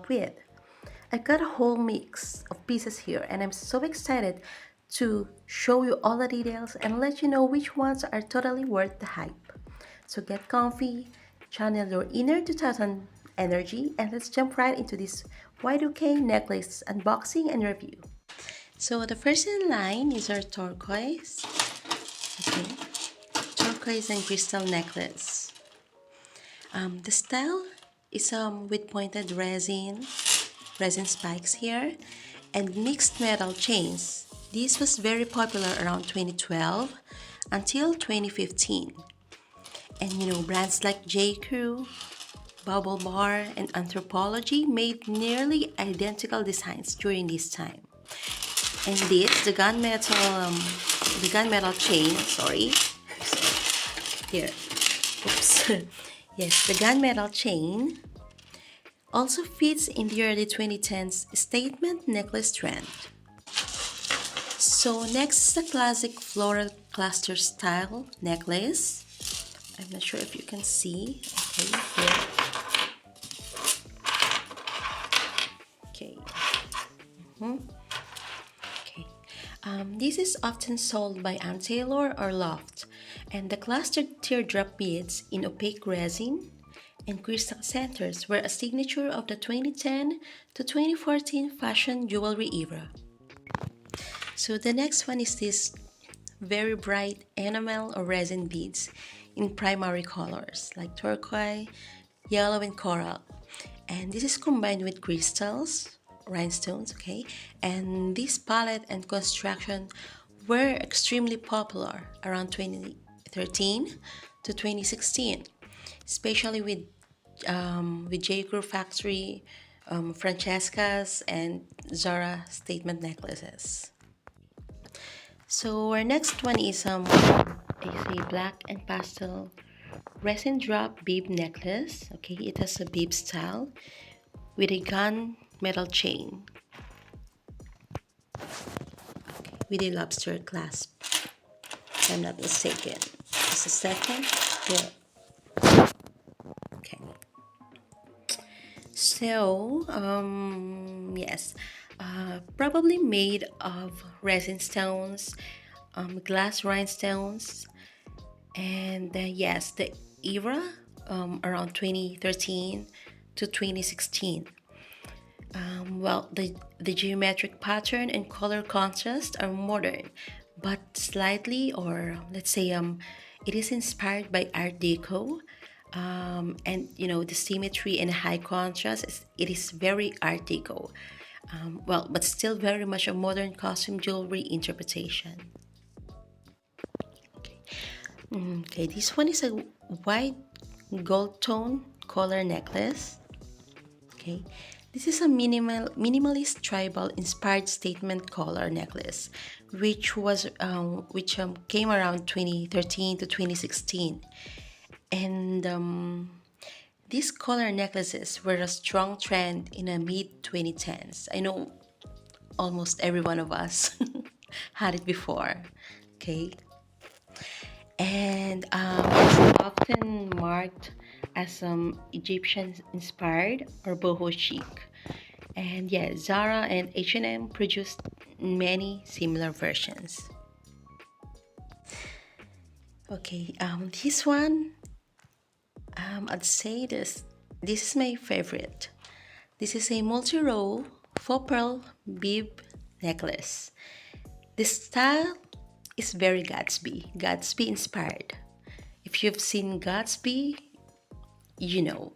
work with. I've got a whole mix of pieces here and I'm so excited to show you all the details and let you know which ones are totally worth the hype. So get comfy, channel your inner 2000 energy, and let's jump right into this Y2K necklace unboxing and review. So the first in line is our turquoise. Okay, turquoise and crystal necklace. The style is with pointed resin spikes here, and mixed metal chains. This was very popular around 2012 until 2015. And brands like J. Crew, Bubble Bar, and Anthropology made nearly identical designs during this time. And this, the gunmetal chain, sorry, here, oops, yes, the gunmetal chain also fits in the early 2010s statement necklace trend. So next is the classic floral cluster style necklace. I'm not sure if you can see. Okay, here. Okay. Okay. This is often sold by Ann Taylor or Loft, and the clustered teardrop beads in opaque resin and crystal centers were a signature of the 2010 to 2014 fashion jewelry era. So the next one is this very bright enamel or resin beads in primary colors like turquoise, yellow, and coral. And this is combined with crystals, rhinestones, okay? And this palette and construction were extremely popular around 2013 to 2016, especially with J. Crew Factory, Francesca's, and Zara statement necklaces. So our next one is a black and pastel resin drop bead necklace. Okay, it has a bead style with a gun metal chain with a lobster clasp, if I'm not mistaken. Just a second. Yeah. Okay. So, yes, probably made of resin stones, glass rhinestones, and yes, the era around 2013 to 2016. Well, the geometric pattern and color contrast are modern, but slightly, or let's say, it is inspired by Art Deco. And the symmetry and high contrast, it is very Art Deco. Well, but still very much a modern costume jewelry interpretation. Okay, this one is a white gold tone color necklace. Okay, this is a minimalist tribal inspired statement collar necklace, which came around 2013 to 2016, and these collar necklaces were a strong trend in the mid 2010s. I know almost every one of us had it before. Okay, and it's often marked as Egyptian inspired or boho chic. And yeah, Zara and H&M produced many similar versions. Okay, this one, I'd say this is my favorite. This is a multi-row faux pearl bib necklace. The style is very Gatsby inspired. If you've seen Gatsby, you know.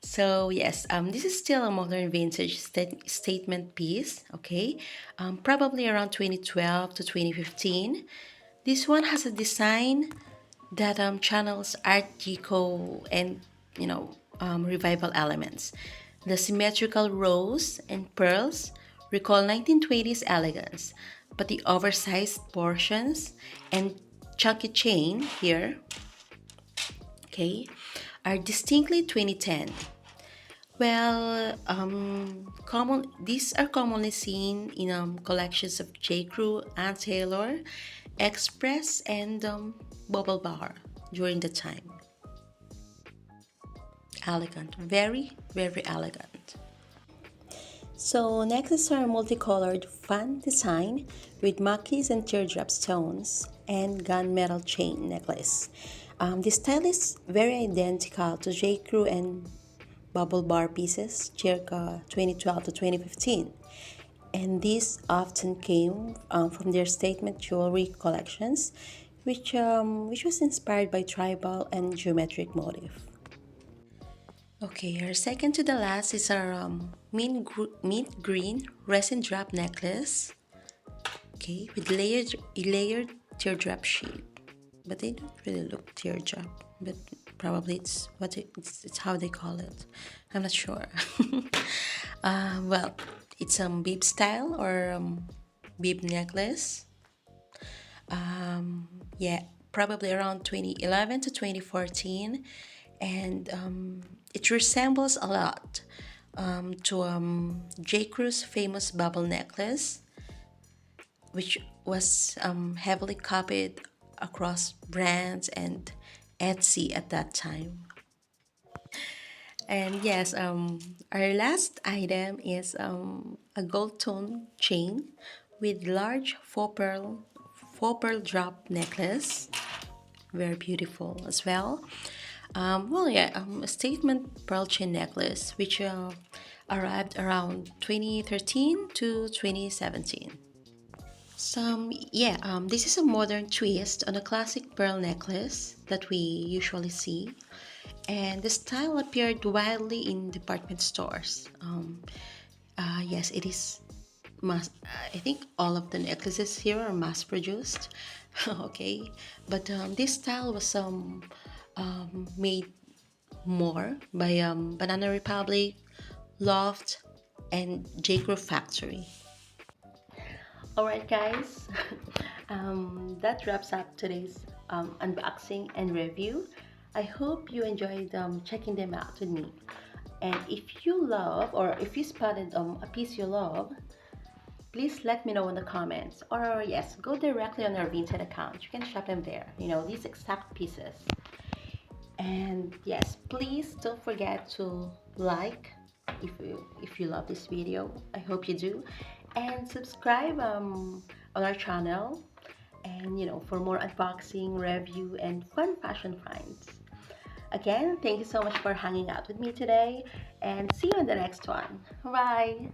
So yes, this is still a modern vintage statement piece, okay? Probably around 2012 to 2015. This one has a design that channels Art Deco and revival elements. The symmetrical rows and pearls recall 1920s elegance, but the oversized portions and chunky chain here, okay, are distinctly 2010. Well, these are commonly seen in collections of J. Crew, Ann Taylor, Express, and Bubble Bar during the time. Elegant, very, very elegant. So next is our multicolored fun design with mackies and teardrop stones and gunmetal chain necklace. This style is very identical to J. Crew and Bubble Bar pieces circa 2012 to 2015. And these often came from their statement jewelry collections, which was inspired by tribal and geometric motif. Okay, our second to the last is our mint green resin drop necklace. Okay, with layered teardrop shape, but they don't really look teardrop. But probably it's how they call it. I'm not sure. Well, it's bib style or bib necklace. Yeah, probably around 2011 to 2014, and it resembles a lot to J. Crew's famous bubble necklace, which was heavily copied across brands and Etsy at that time. And yes, our last item is a gold tone chain with large faux pearl drop necklace. Very beautiful as well. A statement pearl chain necklace which arrived around 2013 to 2017. This is a modern twist on a classic pearl necklace that we usually see, and the style appeared widely in department stores. Yes, it is. I think all of the necklaces here are mass produced. Okay, but this style was made more by Banana Republic, Loft, and J. Crew Factory. Alright, guys, that wraps up today's unboxing and review. I hope you enjoyed checking them out with me. And if you love or if you spotted a piece you love, please let me know in the comments. Or yes, go directly on our Vinted account. You can shop them there. You know, these exact pieces. And yes, please don't forget to like if you love this video. I hope you do, and subscribe on our channel. And for more unboxing, review, and fun fashion finds. Again, thank you so much for hanging out with me today, and see you in the next one. Bye.